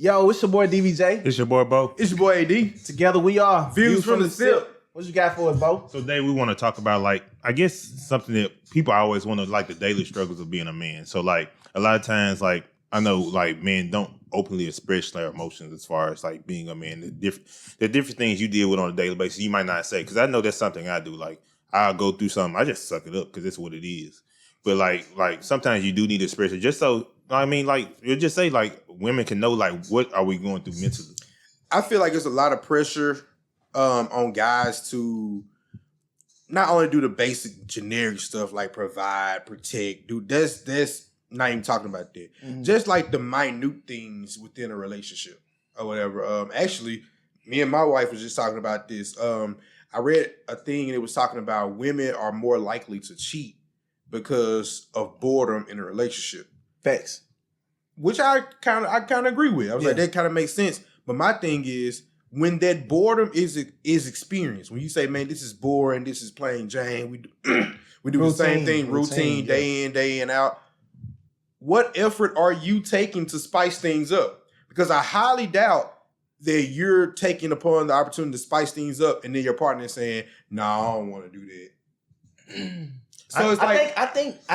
Yo, it's your boy DVJ. It's your boy Bo. It's your boy AD. Together we are Views from the Sip. What you got for us, Bo? So today we want to talk about, like, I guess something that people always want to, like, the daily struggles of being a man. So, like, a lot of times, like, I know, like, men don't openly express their emotions as far as, like, being a man. The different things you deal with on a daily basis you might not say, because I know that's something I do. Like, I'll go through something, I just suck it up because it's what it is. But, like sometimes you do need to express it just so, I mean, like, you just say, like, women can know, like, what are we going through mentally. I feel like there's a lot of pressure on guys to not only do the basic generic stuff like provide, protect, do that's not even talking about that. Mm-hmm. Just like the minute things within a relationship or whatever. Actually, me and my wife was just talking about this. I read a thing and it was talking about women are more likely to cheat because of boredom in a relationship. Facts. Which I kind of agree with. I was like, that kind of makes sense. But my thing is, when that boredom is experienced, when you say, man, this is boring, this is plain Jane, we do the same thing, routine, day in, day in, out. What effort are you taking to spice things up? Because I highly doubt that you're taking upon the opportunity to spice things up, and then your partner is saying, "No, I don't want to do that." So it's like I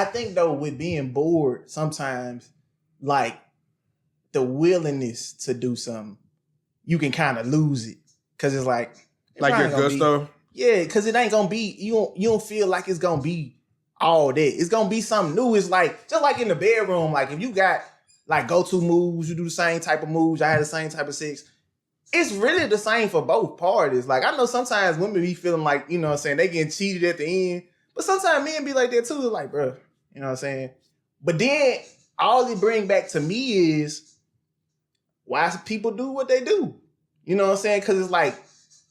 think though, with being bored, sometimes like the willingness to do something, you can kind of lose it because it's like your gusto. Yeah, because it ain't gonna be you don't feel like it's gonna be all that. It's gonna be something new. It's like just like in the bedroom. Like if you got like go-to moves, you do the same type of moves. I had the same type of sex. It's really the same for both parties. Like I know sometimes women be feeling like, you know what I'm saying, they getting cheated at the end. But sometimes men be like that too. Like, bro, you know what I'm saying? But then all it bring back to me is why people do what they do. You know what I'm saying? Because it's like,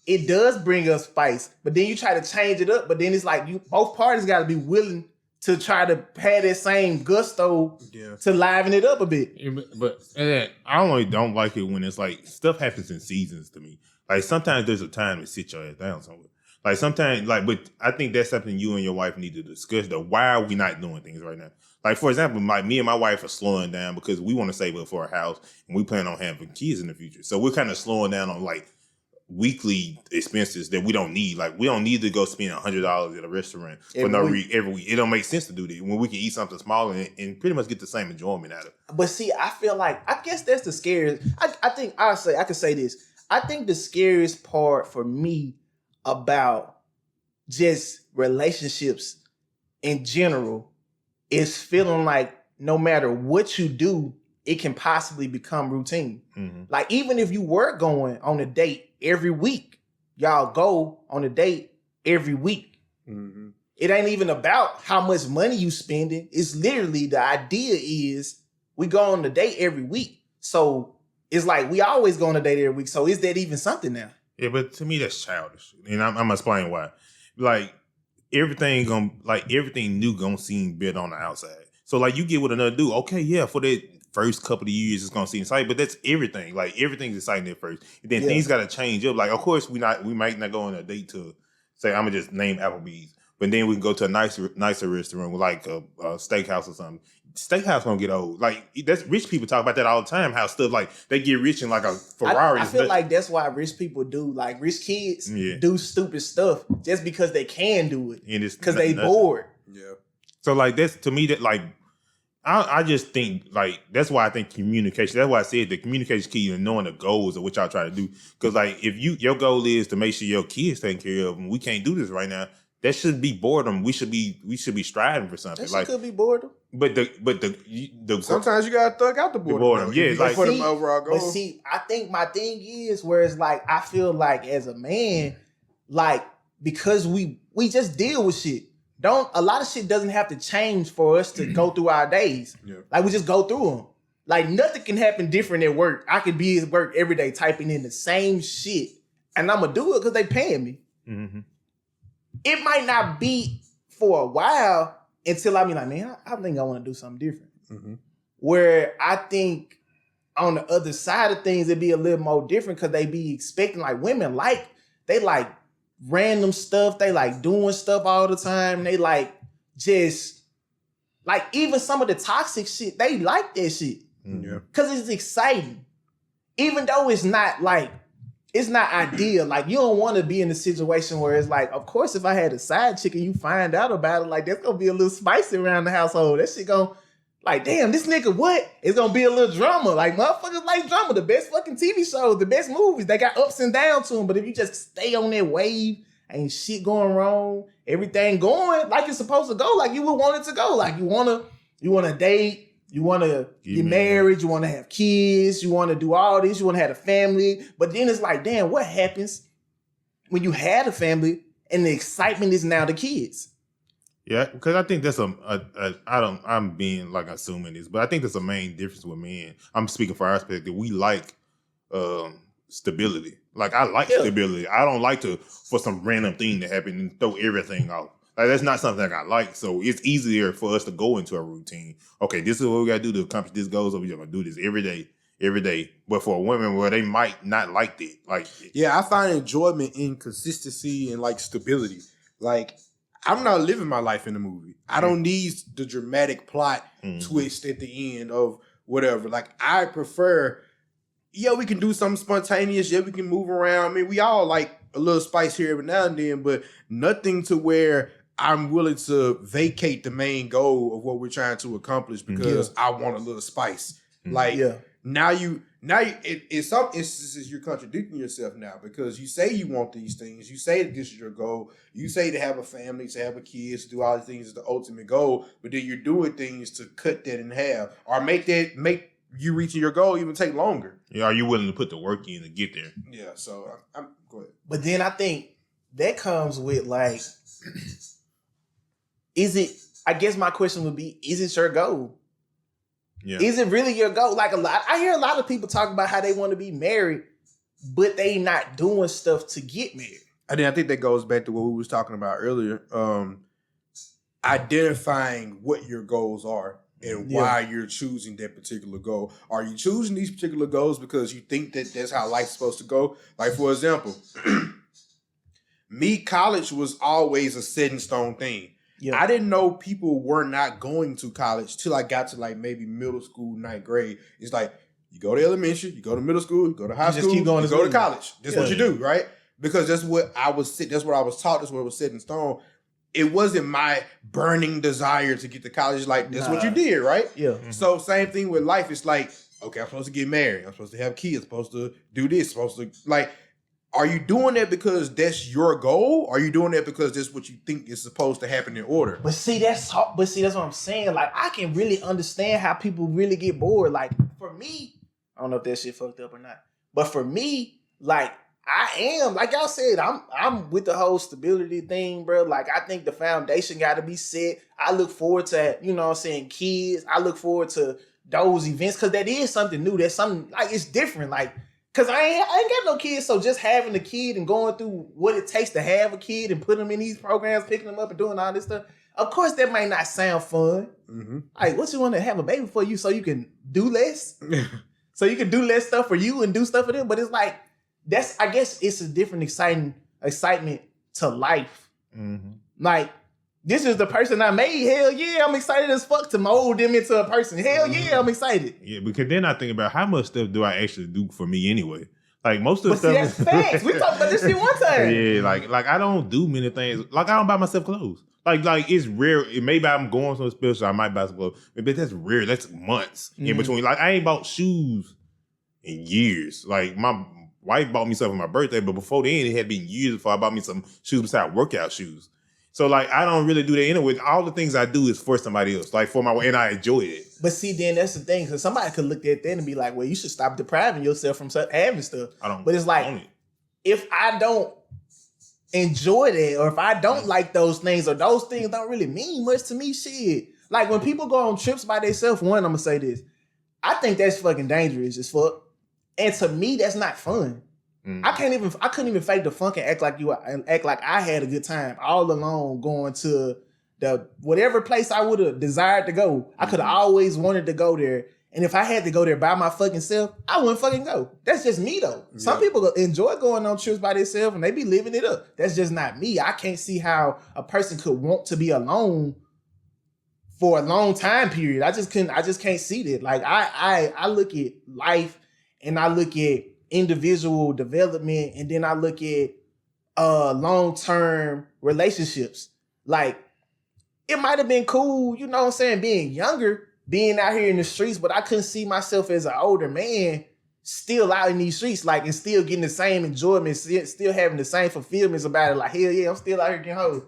it does bring us spice. But then you try to change it up. But then it's like, both parties got to be willing to try to have that same gusto to liven it up a bit. Yeah, but I only don't like it when it's like, stuff happens in seasons to me. Like sometimes there's a time to sit your ass down somewhere. Like sometimes, like, but I think that's something you and your wife need to discuss though. Why are we not doing things right now? Like, for example, me and my wife are slowing down because we want to save up for a house and we plan on having kids in the future. So we're kind of slowing down on like weekly expenses that we don't need. Like, we don't need to go spend $100 at a restaurant every week. It don't make sense to do that when we can eat something small and pretty much get the same enjoyment out of it. But see, I feel like, I guess that's the scariest. I think I could say this. I think the scariest part for me about just relationships in general is feeling like no matter what you do, it can possibly become routine. Mm-hmm. Like even if you were going on a date every week, y'all go on a date every week. Mm-hmm. It ain't even about how much money you spending. It's literally the idea is we go on a date every week. So it's like we always go on a date every week. So is that even something now? Yeah, but to me that's childish, and I'm gonna explain why. Like everything new gonna seem better on the outside. So like you get with another dude, okay, yeah, for that first couple of years it's gonna seem exciting, but that's everything. Like everything's exciting at first, and then things gotta change up. Like of course we might not go on a date to say I'm gonna just name Applebee's, but then we can go to a nicer restaurant with like a steakhouse or something. Steakhouse gonna get old. Like that's rich people talk about that all the time. How stuff like they get rich in like a Ferrari. I feel like that's why rich people do like rich kids do stupid stuff just because they can do it because they bored. Yeah. So like that's to me that like I just think like that's why I think communication. That's why I said the communication key and knowing the goals of what y'all try to do. Because like if your goal is to make sure your kids taken care of, and we can't do this right now. That should be boredom. We should be striving for something. That could be boredom. But the sometimes you gotta thug out the boredom. Yeah, like for them overall goals. But see, I think my thing is where it's like I feel like as a man, like because we just deal with shit. A lot of shit doesn't have to change for us to go through our days. Yeah. Like we just go through them. Like nothing can happen different at work. I could be at work every day typing in the same shit, and I'm gonna do it because they paying me. Mm-hmm. It might not be for a while until I be like, man, I think I want to do something different. Mm-hmm. Where I think on the other side of things, it'd be a little more different because they be expecting like women they like random stuff. They like doing stuff all the time. They like just like even some of the toxic shit. They like that shit because it's exciting. even though it's not ideal. Like, you don't want to be in a situation where it's like, of course, if I had a side chick and you find out about it, like, that's gonna be a little spicy around the household. That shit gonna, like, damn, this nigga what? It's gonna be a little drama. Like, motherfuckers like drama. The best fucking TV shows, the best movies, they got ups and downs to them. But if you just stay on that wave, ain't shit going wrong, everything going like it's supposed to go, like you would want it to go. Like, you wanna date. You want to get married, you want to have kids, you want to do all this, you want to have a family. But then it's like, damn, what happens when you had a family and the excitement is now the kids? Yeah, because I think that's I'm being like assuming this, but I think that's a main difference with men. I'm speaking for our perspective. We like stability. Like, I like stability. I don't like for some random thing to happen and throw everything off. Like, that's not something I like. So it's easier for us to go into a routine. Okay, this is what we got to do to accomplish this goal. So we're going to do this every day. But for a woman, where they might not like that. Like, yeah, I find enjoyment in consistency and like stability. Like, I'm not living my life in a movie. I don't need the dramatic plot twist at the end of whatever. Like, I prefer, we can do something spontaneous. Yeah, we can move around. I mean, we all like a little spice here every now and then, but nothing to where I'm willing to vacate the main goal of what we're trying to accomplish because I want a little spice. Like, now in some instances, you're contradicting yourself now because you say you want these things. You say that this is your goal. You say to have a family, to have a kid, to do all these things is the ultimate goal. But then you're doing things to cut that in half or make you reaching your goal even take longer. Yeah, are you willing to put the work in to get there? Yeah, so I'm go ahead. But then I think that comes with like, I guess my question would be, is it your goal? Yeah. Is it really your goal? Like, I hear a lot of people talk about how they want to be married, but they not doing stuff to get married. I think that goes back to what we was talking about earlier. Identifying what your goals are and why you're choosing that particular goal. Are you choosing these particular goals because you think that that's how life's supposed to go? Like, for example, college was always a set in stone thing. Yeah. I didn't know people were not going to college till I got to like maybe middle school, 9th grade. It's like, you go to elementary, you go to middle school, you go to high school, you go to college. That's what you do, right? Because that's what I was taught. That's what was set in stone. It wasn't my burning desire to get to college. Like, that's what you did, right? Yeah. Mm-hmm. So same thing with life. It's like, okay, I'm supposed to get married. I'm supposed to have kids. I'm supposed to do this. Supposed to, like, are you doing that because that's your goal? Or are you doing that because that's what you think is supposed to happen in order? But see, that's what I'm saying. Like, I can really understand how people really get bored. Like, for me, I don't know if that shit fucked up or not. But for me, like, I am, like y'all said, I'm with the whole stability thing, bro. Like, I think the foundation got to be set. I look forward to, you know what I'm saying, kids. I look forward to those events because that is something new. That's something, like, it's different. Like, because I ain't got no kids, so just having a kid and going through what it takes to have a kid and putting them in these programs, picking them up and doing all this stuff, of course that might not sound fun. Mm-hmm. Like, what you want to have a baby for you so you can do less? So you can do less stuff for you and do stuff for them? But it's like, I guess it's a different excitement to life. Mm-hmm. Like, this is the person I made. Hell yeah, I'm excited as fuck to mold them into a person. Hell yeah, I'm excited. Yeah, because then I think about how much stuff do I actually do for me anyway. Like, most of the stuff. That's facts. We talked about this shit one time. Yeah, like I don't do many things. Like, I don't buy myself clothes. Like it's rare. Maybe I'm going somewhere special. I might buy some clothes, but that's rare. That's months in between. Like, I ain't bought shoes in years. Like, my wife bought me something for my birthday, but before then, it had been years before I bought me some shoes besides workout shoes. So, like, I don't really do that anyway. All the things I do is for somebody else, like for and I enjoy it. But see, then that's the thing, because somebody could look at that and be like, well, you should stop depriving yourself from having stuff. I don't. But it's like, if I don't enjoy that, or if I don't like those things, or those things don't really mean much to me, shit. Like, when people go on trips by themselves, one, I'm going to say this. I think that's fucking dangerous as fuck. And to me, that's not fun. I couldn't even fake the funk and act like I had a good time all alone going to the whatever place I would have desired to go. I could have always wanted to go there. And if I had to go there by my fucking self, I wouldn't fucking go. That's just me though. Yeah. Some people enjoy going on trips by themselves and they be living it up. That's just not me. I can't see how a person could want to be alone for a long time period. I just can't see that. Like, I look at life and I look at individual development, and then I look at long-term relationships. Like, it might have been cool, you know what I'm saying, being younger, being out here in the streets, but I couldn't see myself as an older man still out in these streets, like, and still getting the same enjoyment, still having the same fulfillments about it. Like, hell yeah, I'm still out here getting hoes.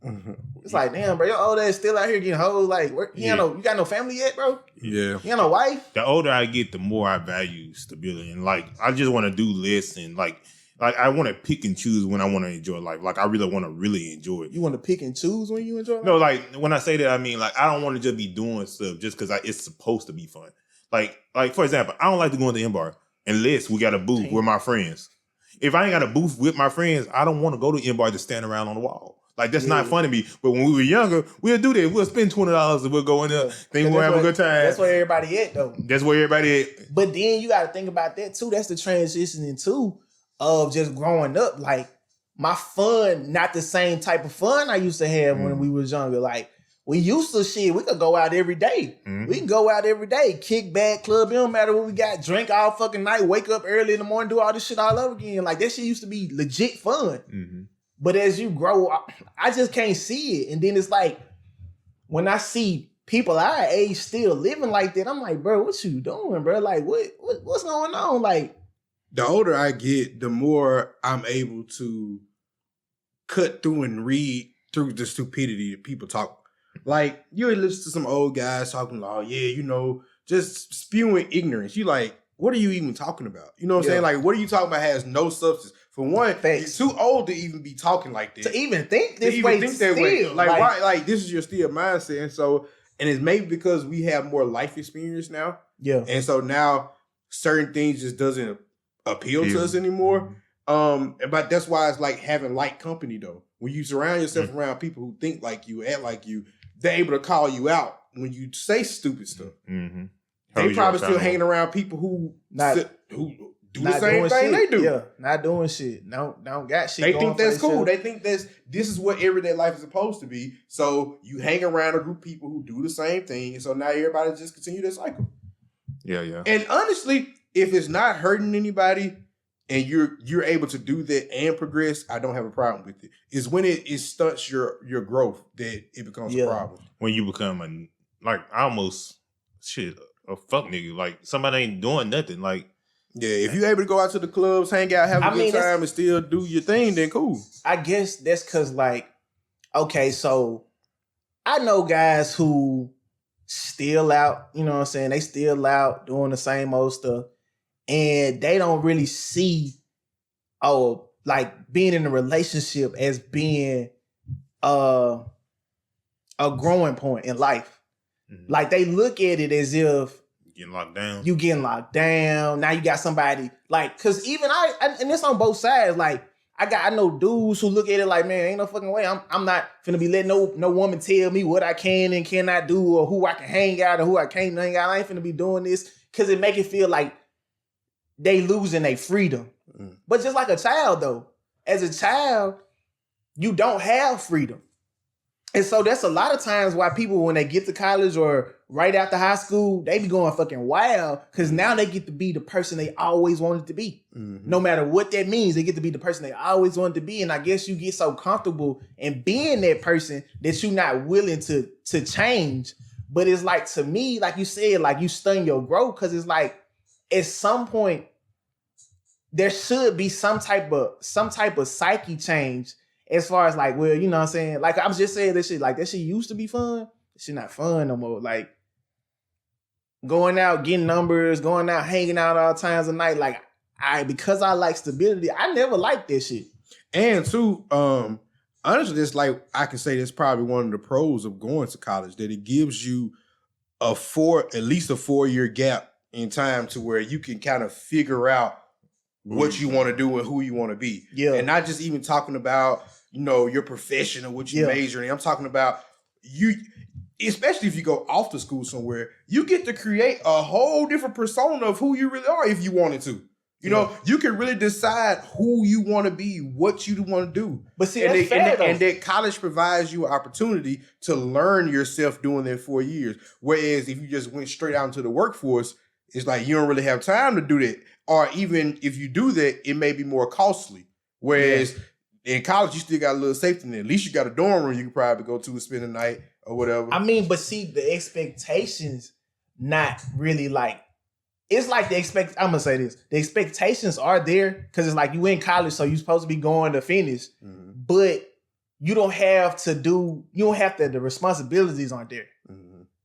Mm-hmm. It's like, damn, bro, your old ass still out here getting hoes. Like, you got no family yet, bro? Yeah. You got no wife? The older I get, the more I value stability, and like I just want to do less, and like I want to pick and choose when I want to enjoy life. Like I really want to really enjoy it. You want to pick and choose when you enjoy life? No, like when I say that, I mean like I don't want to just be doing stuff just because it's supposed to be fun. Like for example, I don't like to go into the bar unless we got a booth with my friends. If I ain't got a booth with my friends, I don't want to go to the bar to stand around on the wall. Like, that's not fun to me. But when we were younger, we'll do that. We'll spend $20 and we'll go in there, think we'll have a good time. That's where everybody at, though. That's where everybody at. But then you got to think about that, too. That's the transitioning, too, of just growing up. Like, my fun, not the same type of fun I used to have when we was younger. Like, we used to we could go out every day. We can go out every day, kick back, club, it don't matter what we got, drink all fucking night, wake up early in the morning, do all this shit all over again. Like, that shit used to be legit fun. Mm-hmm. But as you grow, I just can't see it. And then it's like, when I see people our age still living like that, I'm like, bro, what you doing, bro? Like, what's going on? Like, the older I get, the more I'm able to cut through and read through the stupidity that people talk. Like, you listen to some old guys talking like, oh, yeah, you know, just spewing ignorance. You like, what are you even talking about? You know what I'm saying? Like, what are you talking about has no substance. For one, you're too old to even be talking like this. To even think this way. Like, why? Like, this is your still mindset. And so, and it's maybe because we have more life experience now. Yeah. And so now certain things just doesn't appeal to us anymore. But that's why it's like having light company, though. When you surround yourself around people who think like you, act like you, they're able to call you out when you say stupid stuff. Mm-hmm. They probably still hanging around people who do the same thing they do. Yeah, not doing shit. Don't got shit. They think that's cool. They think this is what everyday life is supposed to be. So you hang around a group of people who do the same thing. And so now everybody just continue that cycle. Yeah, yeah. And honestly, if it's not hurting anybody and you're able to do that and progress, I don't have a problem with it. It's when it stunts your growth that it becomes a problem. When you become a fuck nigga. Like somebody ain't doing nothing. Like, yeah, if you're able to go out to the clubs, hang out, have a good time, and still do your thing, then cool. I guess that's because, like, okay, so I know guys who still out, you know what I'm saying? They still out doing the same old stuff, and they don't really see, like, being in a relationship as being a growing point in life. Mm-hmm. Like, they look at it as if you getting locked down. Now you got somebody like, cause even I and it's on both sides. Like I know dudes who look at it like, man, ain't no fucking way. I'm not finna be letting no woman tell me what I can and cannot do or who I can hang out or who I can't hang out. I ain't finna be doing this cause it make it feel like they losing their freedom. Mm. But just like a child though, as a child, you don't have freedom. And so that's a lot of times why people, when they get to college or right after high school, they be going fucking wild because now they get to be the person they always wanted to be. Mm-hmm. No matter what that means, they get to be the person they always wanted to be. And I guess you get so comfortable in being that person that you're not willing to change. But it's like, to me, like you said, like you stun your growth because it's like at some point there should be some type of psyche change. As far as like, well, you know what I'm saying? Like, I was just saying this shit, like, that shit used to be fun. That shit not fun no more. Like, going out, getting numbers, going out, hanging out all times of night. Like, because I like stability, I never liked that shit. And too, honestly, it's like, I can say that's probably one of the pros of going to college, that it gives you at least a 4-year gap in time to where you can kind of figure out what you want to do and who you want to be. Yeah. And not just even talking about, you know, your profession or what you major in. I'm talking about you, especially if you go off to school somewhere, you get to create a whole different persona of who you really are if you wanted to. You know, you can really decide who you want to be, what you want to do. But see, that's fair, and that college provides you an opportunity to learn yourself doing that 4 years. Whereas if you just went straight out into the workforce, it's like you don't really have time to do that. Or even if you do that, it may be more costly. Whereas in college, you still got a little safety net. At least you got a dorm room you can probably go to and spend the night or whatever. I mean, but see, the expectations not really like, it's like I'm gonna say this. The expectations are there because it's like you in college, so you're supposed to be going to finish, but you don't have to the responsibilities aren't there.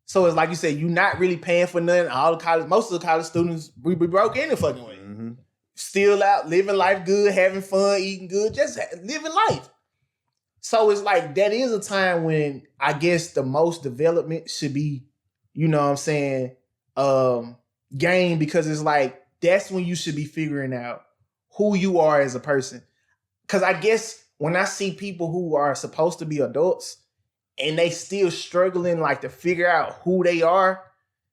So it's like you said, you're not really paying for nothing. Most of the college students, we be broke any fucking way. Still out, living life good, having fun, eating good, just living life. So it's like that is a time when I guess the most development should be, you know what I'm saying, gained, because it's like that's when you should be figuring out who you are as a person. Because I guess when I see people who are supposed to be adults and they still struggling like to figure out who they are,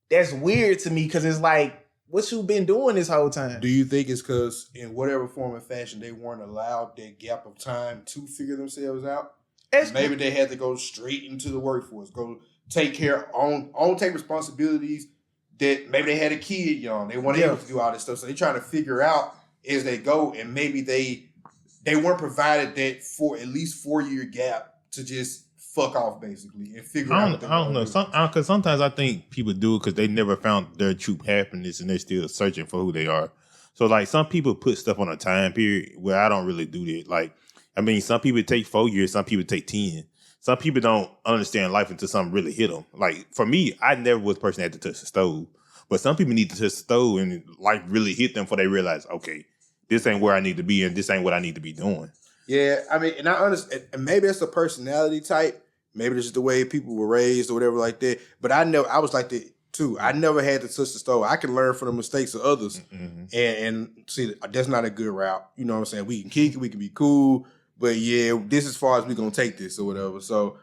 that's weird to me because it's like, what you been doing this whole time? Do you think it's because in whatever form and fashion they weren't allowed that gap of time to figure themselves out? Maybe they had to go straight into the workforce, go take take responsibilities that maybe they had a kid young. They weren't able to do all this stuff. So they're trying to figure out as they go, and maybe they weren't provided that for at least 4-year gap to just fuck off basically and figure out. I don't know. Because sometimes I think people do it because they never found their true happiness and they're still searching for who they are. So like some people put stuff on a time period where I don't really do that. Like, I mean, some people take 4 years, some people take 10. Some people don't understand life until something really hit them. Like for me, I never was the person that had to touch the stove. But some people need to touch the stove and life really hit them before they realize, okay, this ain't where I need to be and this ain't what I need to be doing. Yeah, I mean, and I understand, and maybe it's a personality type. Maybe it's just the way people were raised or whatever like that. But I was like that too. I never had to touch the stove. I can learn from the mistakes of others. And see, that's not a good route. You know what I'm saying? We can kick it, we can be cool. But yeah, this is as far as we're going to take this or whatever. So,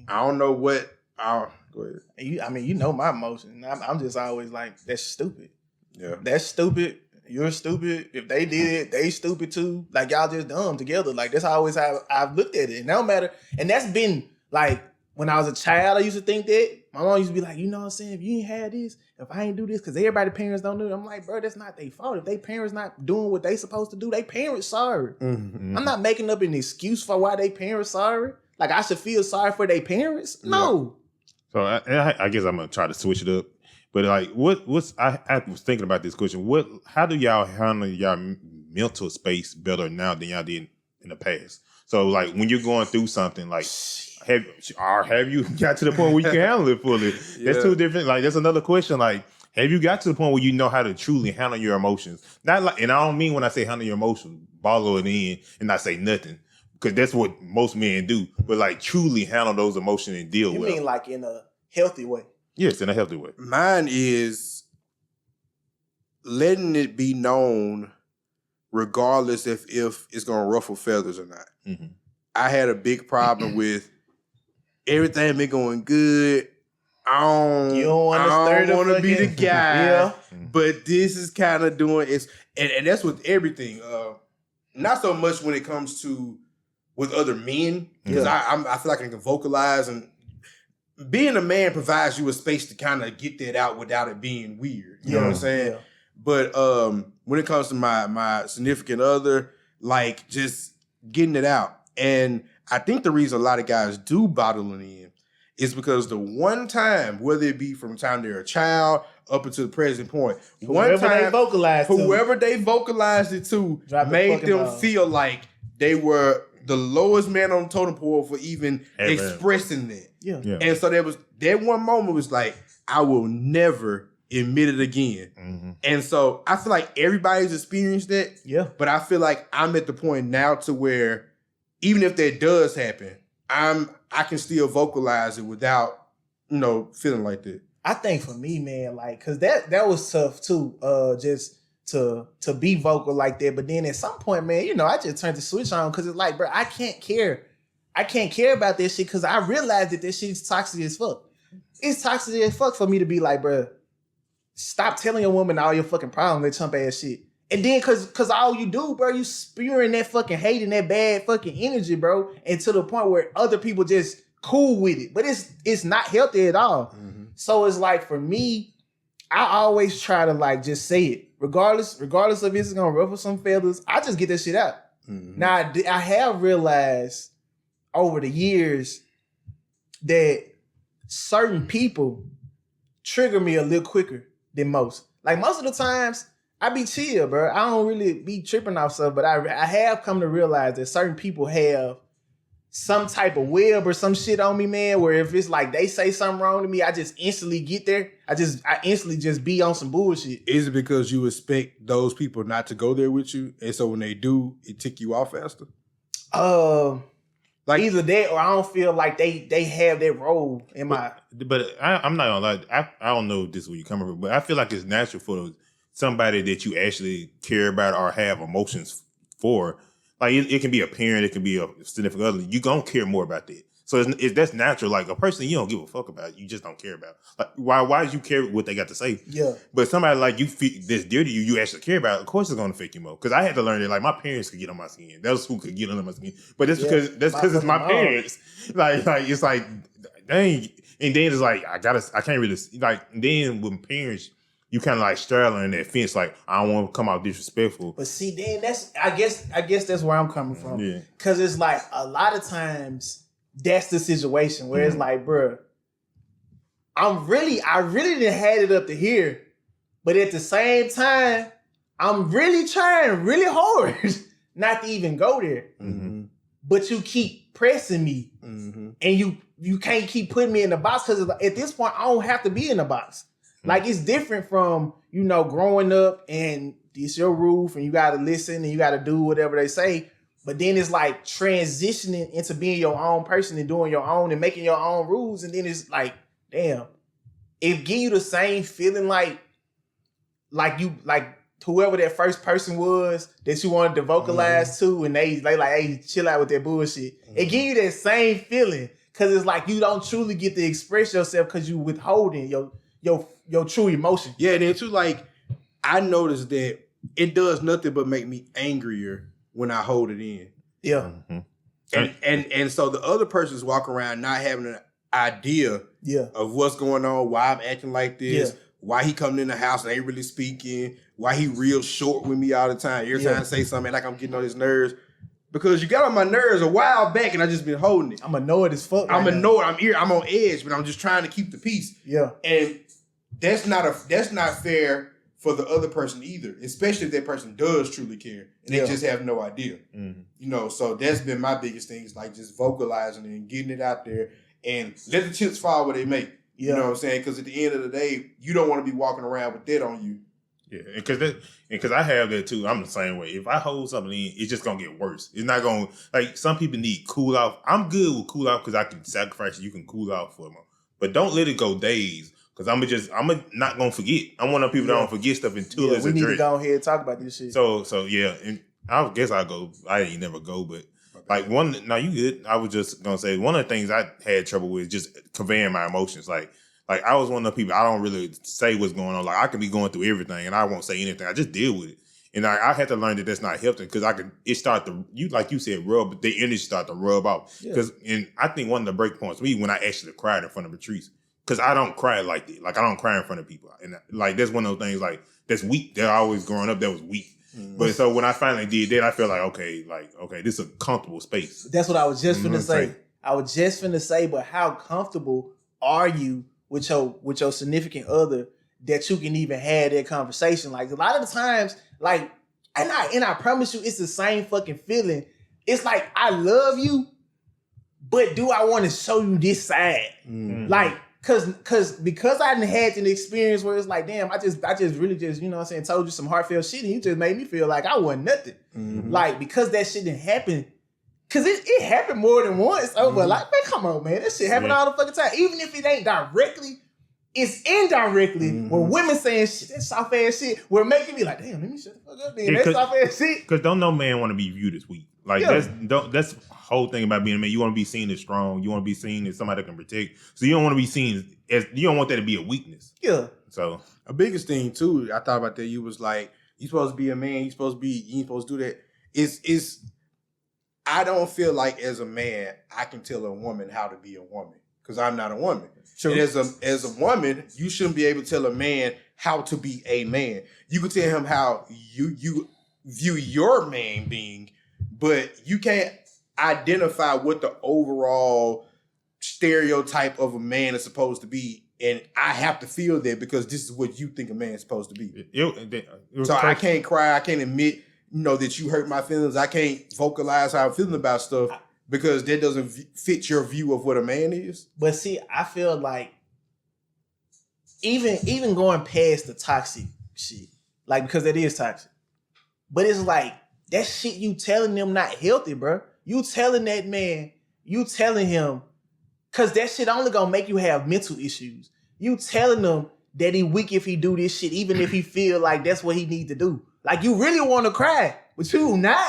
I don't know what. Go ahead. You know my emotions. I'm just always like, that's stupid. Yeah. That's stupid. You're stupid. If they did it, they stupid too. Like, y'all just dumb together. Like, that's always how I've looked at it. And no matter. And that's been, like, when I was a child, I used to think that. My mom used to be like, you know what I'm saying? If you ain't had this, if I ain't do this, because everybody's parents don't do it. I'm like, bro, that's not their fault. If they parents not doing what they supposed to do, they parents sorry. I'm not making up an excuse for why they parents sorry. Like, I should feel sorry for their parents? No. So I guess I'm going to try to switch it up. But like, I was thinking about this question. How do y'all handle y'all mental space better now than y'all did in the past? So like, when you're going through something, like, have you got to the point where you can handle it fully? That's two different. Like, that's another question. Like, have you got to the point where you know how to truly handle your emotions? Not like, and I don't mean when I say handle your emotions, bottle it in and not say nothing, because that's what most men do. But like, truly handle those emotions and deal with them. You mean like in a healthy way? Yes, in a healthy way. Mine is letting it be known, regardless if it's gonna ruffle feathers or not. I had a big problem with everything been going good. I don't want to be the guy, but this is kind of doing it, and that's with everything. Not so much when it comes to with other men, because I feel like I can vocalize, and being a man provides you a space to kind of get that out without it being weird. You know what I'm saying? Yeah. But when it comes to my significant other, like just getting it out, and I think the reason a lot of guys do bottle it in is because the one time, whether it be from the time they're a child up until the present point, whoever they vocalized it to made them feel like they were the lowest man on the totem pole for even expressing that. Yeah. And so there was that one moment was like, I will never admit it again. And so I feel like everybody's experienced that. Yeah. But I feel like I'm at the point now to where even if that does happen, I can still vocalize it without, feeling like that. I think for me, man, like, cause that was tough too. Just to be vocal like that. But then at some point, man, I just turned the switch on because it's like, bro, I can't care. I can't care about this shit because I realized that this shit's toxic as fuck. It's toxic as fuck for me to be like, bro, stop telling your woman all your fucking problems, that chump ass shit. And then cause all you do, bro, you spewing that fucking hate and that bad fucking energy, bro, and to the point where other people just cool with it. But it's not healthy at all. So it's like, for me, I always try to like just say it, regardless of if it's gonna ruffle some feathers. I just get that shit out. Mm-hmm. Now I have realized over the years that certain people trigger me a little quicker than most. Like most of the times, I be chill, bro. I don't really be tripping off stuff, but I have come to realize that certain people have some type of web or some shit on me, man, where if it's like they say something wrong to me, I just instantly get there. I instantly just be on some bullshit. Is it because you expect those people not to go there with you, and so when they do, it tick you off faster? Like either that or I don't feel like they have that role in my. But I'm not gonna lie. I don't know if this is where you coming from, but I feel like it's natural for somebody that you actually care about or have emotions for. Like it can be a parent, it can be a significant other. You gonna care more about that. So that's natural. Like a person you don't give a fuck about, you just don't care about. Like why do you care what they got to say? Yeah. But somebody like you feel that's dear to you, you actually care about. Of course, it's gonna affect you more. Because I had to learn that. Like my parents could get on my skin. That's who could get under my skin. But that's because it's my parents. Like it's like dang. And then it's like I can't really like. Then with parents, you kind of like straddling that fence. Like I don't want to come out disrespectful. But see, then that's I guess that's where I'm coming from. Yeah. Because it's like a lot of times. That's the situation where it's like, bro, I really didn't had it up to here, but at the same time, I'm really trying really hard not to even go there. Mm-hmm. But you keep pressing me, mm-hmm. and you can't keep putting me in the box because at this point, I don't have to be in the box. Mm-hmm. Like it's different from growing up and it's your roof and you got to listen and you got to do whatever they say. But then it's like transitioning into being your own person and doing your own and making your own rules. And then it's like, damn, it give you the same feeling like whoever that first person was that you wanted to vocalize to, and they like, hey, chill out with that bullshit. Mm-hmm. It give you that same feeling because it's like you don't truly get to express yourself because you withholding your true emotion. Yeah, and then too, like I noticed that it does nothing but make me angrier when I hold it in. Yeah. Mm-hmm. And so the other person's walking around not having an idea of what's going on, why I'm acting like this, why he coming in the house and ain't really speaking, why he real short with me all the time. Every time I say something like I'm getting on his nerves. Because you got on my nerves a while back and I just been holding it. I'm annoyed as fuck. I'm annoyed. I'm on edge, but I'm just trying to keep the peace. Yeah. And that's not fair for the other person either, especially if that person does truly care and they just have no idea. Mm-hmm. So that's been my biggest thing is like just vocalizing it and getting it out there and let the chips fall where they may. You know what I'm saying? Because at the end of the day, you don't want to be walking around with that on you. Yeah, because I have that too. I'm the same way. If I hold something in, it's just gonna get worse. It's not gonna like some people need cool off. I'm good with cool off because I can sacrifice. You can cool off for them, but don't let it go days. Because I'm not gonna forget. I'm one of the people that don't forget stuff until it's we need to go ahead and talk about this shit. So yeah, and I guess I go. I ain't never go, but like you good. I was just gonna say one of the things I had trouble with just conveying my emotions. Like I was one of the people I don't really say what's going on. Like I can be going through everything and I won't say anything. I just deal with it. And I had to learn that that's not healthy because like you said, rub the energy start to rub off. And I think one of the break points me when I actually cried in front of Patrice. Because I don't cry like that. Like, I don't cry in front of people. And, like, that's one of those things, like, that's weak. That always growing up, that was weak. Mm-hmm. But so when I finally did that, I felt like, okay, this is a comfortable space. That's what I was just finna say. I was just finna say, but how comfortable are you with your significant other that you can even have that conversation? Like, a lot of the times, like, and I promise you, it's the same fucking feeling. It's like, I love you, but do I want to show you this side? Mm-hmm. Like, because I didn't had an experience where it's like, damn, I just really just, you know what I'm saying, told you some heartfelt shit and you just made me feel like I wasn't nothing. Mm-hmm. Like, because that shit didn't happen. Because it happened more than once. But like, man, come on, man. That shit happen all the fucking time. Even if it ain't directly, it's indirectly where women saying shit, that soft ass shit, were making me like, damn, let me shut the fuck up then. That soft ass shit. Because don't no man want to be viewed as weak. Like that's the whole thing about being a man. You want to be seen as strong. You want to be seen as somebody that can protect. So you don't want to be seen as you don't want that to be a weakness. Yeah. So a biggest thing too, I thought about that. You was like, you supposed to be a man. You ain't supposed to do that. I don't feel like as a man I can tell a woman how to be a woman because I'm not a woman. True. And as a woman, you shouldn't be able to tell a man how to be a man. You can tell him how you view your man being, but you can't identify what the overall stereotype of a man is supposed to be. And I have to feel that because this is what you think a man is supposed to be. It was So crazy. I can't cry. I can't admit, that you hurt my feelings. I can't vocalize how I'm feeling about stuff because that doesn't fit your view of what a man is. But see, I feel like even going past the toxic shit, like because it is toxic, but it's like that shit you telling them not healthy, bro. You telling that man, you telling him, cause that shit only gonna make you have mental issues. You telling them that he weak if he do this shit, even if he feel like that's what he need to do. Like you really want to cry, but you not.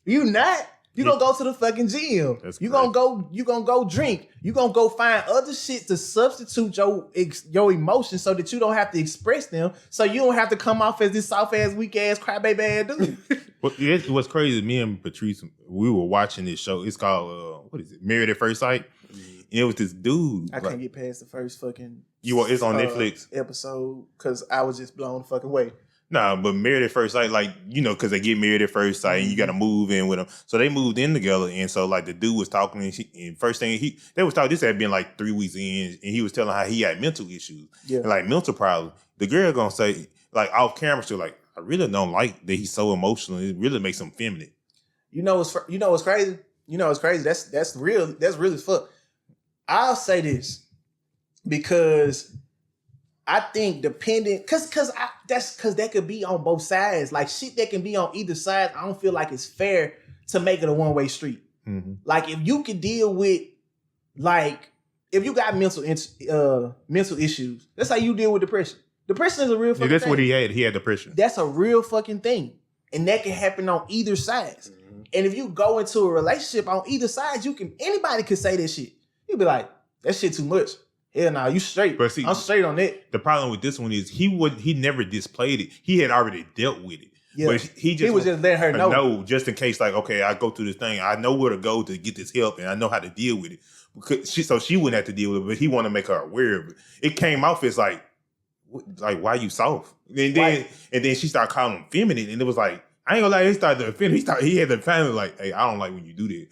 You not. You gonna go to the fucking gym. You gonna go drink. You gonna go find other shit to substitute your emotions so that you don't have to express them. So you don't have to come off as this soft ass, weak ass, crybaby ass dude. Well, it was crazy. Me and Patrice, we were watching this show. It's called what is it? Married at First Sight. And it was this dude. I can't get past the first fucking. It's on Netflix episode because I was just blown the fucking way. Nah, but Married at First Sight, like, because they get married at first sight and you got to move in with them. So they moved in together. And so, like, the dude was talking and first thing they was talking, this had been like 3 weeks in, and he was telling how he had mental issues. Yeah. And, like, mental problems. The girl gonna say, like, off camera, she's like, I really don't like that he's so emotional. It really makes him feminine. You know what's crazy? It's crazy. That's real. That's real as fuck. I'll say this because I think depending, cause that could be on both sides. Like shit that can be on either side. I don't feel like it's fair to make it a one-way street. Mm-hmm. Like if you can deal with, like if you got mental issues, that's how you deal with depression. Depression is a real fucking thing. That's what he had. He had depression. That's a real fucking thing, and that can happen on either side. Mm-hmm. And if you go into a relationship on either side, anybody could say that shit. You'd be like, that shit too much. Hell nah, you straight. But see, I'm straight on that. The problem with this one is he never displayed it. He had already dealt with it. Yeah. But he was just letting her know. No, just in case, like, okay, I go through this thing. I know where to go to get this help, and I know how to deal with it. So she wouldn't have to deal with it, but he wanted to make her aware of it. It came off as like why you soft? And then she started calling him feminine, and it was like, I ain't gonna lie, he started to offend. He had the family like, hey, I don't like when you do that.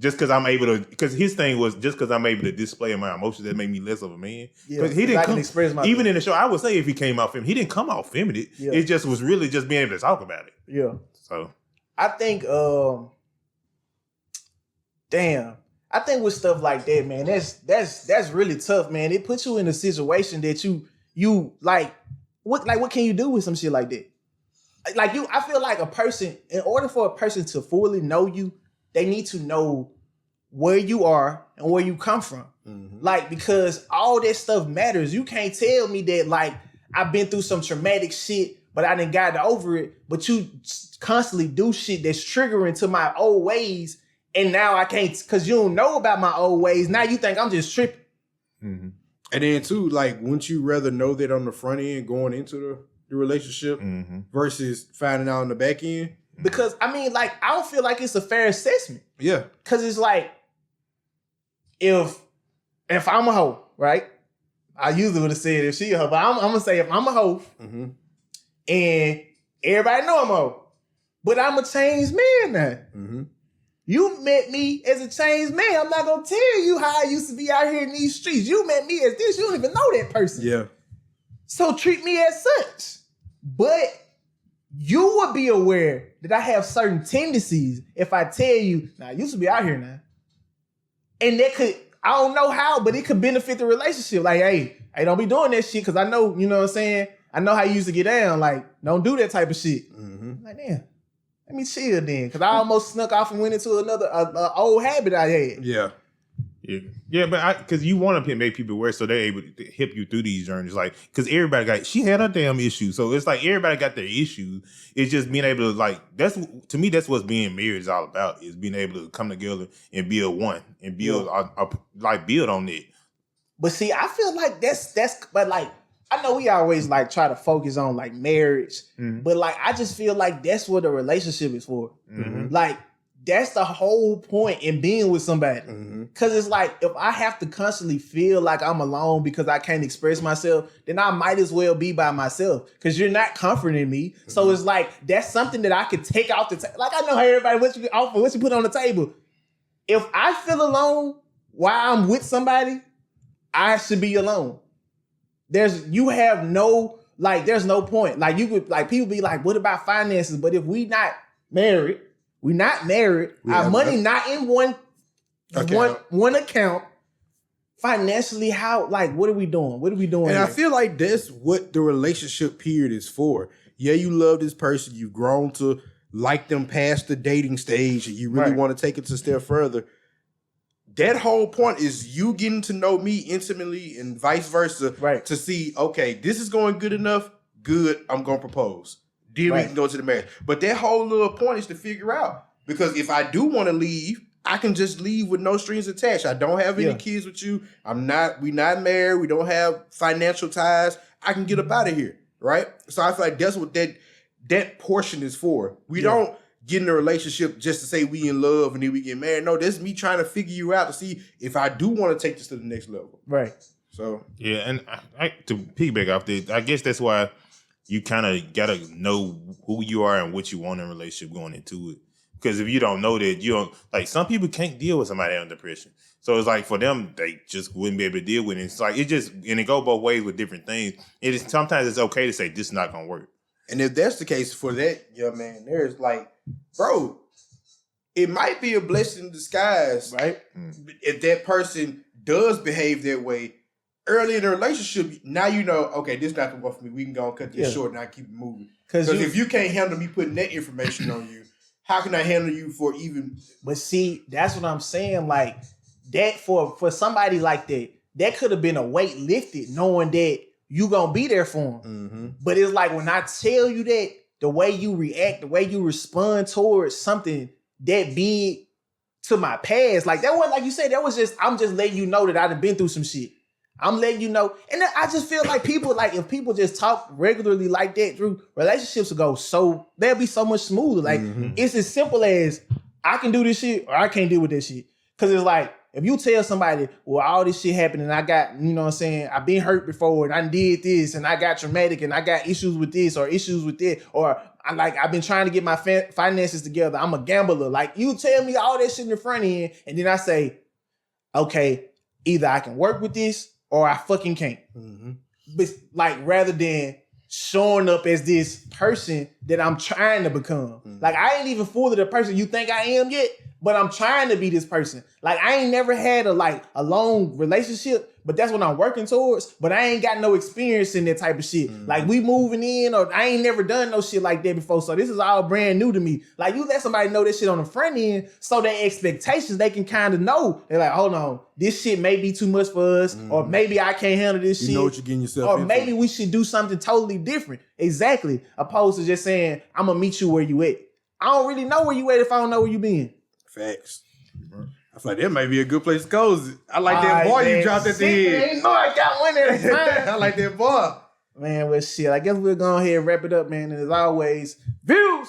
Just because I'm able to, because his thing was just because I'm able to display my emotions, that made me less of a man. Yeah, he didn't express my even in the show. I would say if he came out feminine, he didn't come out feminine. Yeah. It just was really just being able to talk about it. Yeah. So I think, I think with stuff like that, man, that's really tough, man. It puts you in a situation that you like. What can you do with some shit like that? Like I feel like a person, in order for a person to fully know you, they need to know where you are and where you come from. Mm-hmm. Like, because all that stuff matters. You can't tell me that, like, I've been through some traumatic shit, but I done got over it. But you constantly do shit that's triggering to my old ways. And now I can't, because you don't know about my old ways. Now you think I'm just tripping. Mm-hmm. And then, too, like, wouldn't you rather know that on the front end going into the relationship versus finding out on the back end? Because, I mean, like, I don't feel like it's a fair assessment. Yeah. Because it's like, if I'm a hoe, right? I usually would have said if she a hoe, but I'm going to say if I'm a hoe, and everybody know I'm a hoe, but I'm a changed man now. Mm-hmm. You met me as a changed man. I'm not going to tell you how I used to be out here in these streets. You met me as this. You don't even know that person. Yeah. So treat me as such. But you would be aware that I have certain tendencies if I tell you, I used to be out here now. And that could, I don't know how, but it could benefit the relationship. Like, hey, don't be doing that shit because I know, you know what I'm saying? I know how you used to get down. Like, don't do that type of shit. Mm-hmm. Like, damn, let me chill then. Because I almost snuck off and went into another old habit I had. Yeah. Yeah, but because you want to make people aware so they're able to help you through these journeys. Like, because she had her damn issues. So it's like everybody got their issues. It's just being able to, like, to me, that's what's being married is all about, is being able to come together and build one and build, build on it. But see, I feel like but like, I know we always like try to focus on like marriage, but like, I just feel like that's what a relationship is for. Mm-hmm. Like, that's the whole point in being with somebody. Cause it's like, if I have to constantly feel like I'm alone because I can't express myself, then I might as well be by myself. Cause you're not comforting me. So it's like, that's something that I could take off the table. Like, I know how everybody, what you offer, what you put on the table. If I feel alone while I'm with somebody, I should be alone. There's no point. Like, you could, like, people be like, what about finances? But if we not married, our money not in one account. Financially, what are we doing? What are we doing? And here? I feel like that's what the relationship period is for. Yeah, you love this person. You've grown to like them past the dating stage, and you really want to take it a step further. That whole point is you getting to know me intimately and vice versa to see, okay, this is going good enough. Good, I'm going to propose. Then we can go to the marriage. But that whole little point is to figure out. Because if I do want to leave, I can just leave with no strings attached. I don't have any kids with you. we not married. We don't have financial ties. I can get up out of here. Right? So I feel like that's what that portion is for. We don't get in a relationship just to say we in love and then we get married. No, that's me trying to figure you out to see if I do want to take this to the next level. Right. So yeah, and I to piggyback off this, I guess that's why you kind of gotta know who you are and what you want in a relationship going into it. Because if you don't know that, you don't, like, some people can't deal with somebody under depression. So it's like, for them, they just wouldn't be able to deal with it. It's like, and it go both ways with different things. Sometimes it's okay to say, this is not gonna work. And if that's the case for that young man, there's like, bro, it might be a blessing in disguise, right? If that person does behave that way early in the relationship, now you know, okay, this is not gonna work for me. We can go and cut this short and I keep it moving. Because if you can't handle me putting that information on you, how can I handle you for even? But see, that's what I'm saying. Like, that for somebody like that could have been a weight lifted, knowing that you gonna be there for them. But it's like, when I tell you that, the way you react, the way you respond towards something that big to my past, like, that wasn't, like you said, that was just, I'm just letting you know that I've been through some shit. I'm letting you know. And I just feel like people, like, if people just talk regularly like that through, relationships will go they'll be so much smoother. Like, it's as simple as, I can do this shit or I can't deal with this shit. Cause it's like, if you tell somebody, well, all this shit happened and I got, you know what I'm saying, I've been hurt before and I did this and I got traumatic and I got issues with this or issues with that, or I've been trying to get my finances together. I'm a gambler. Like, you tell me all that shit in the front end, and then I say, okay, either I can work with this or I fucking can't. But, like, rather than showing up as this person that I'm trying to become. Like, I ain't even fully the person you think I am yet, but I'm trying to be this person. Like, I ain't never had a long relationship, but that's what I'm working towards. But I ain't got no experience in that type of shit. Like, we moving in, or I ain't never done no shit like that before. So this is all brand new to me. Like, you let somebody know this shit on the front end, so their expectations, they can kind of know. They're like, hold on, this shit may be too much for us, or maybe I can't handle this shit. You know what you're getting yourself or into. maybe we should do something totally different. Exactly. Opposed to just saying, I'm gonna meet you where you at. I don't really know where you at if I don't know where you been. Facts. I feel like that might be a good place to go. I like that bar you dropped at the end. You know I got one at a time. I like that bar. Man, well, shit, I guess we'll go ahead and wrap it up, man. And as always, views.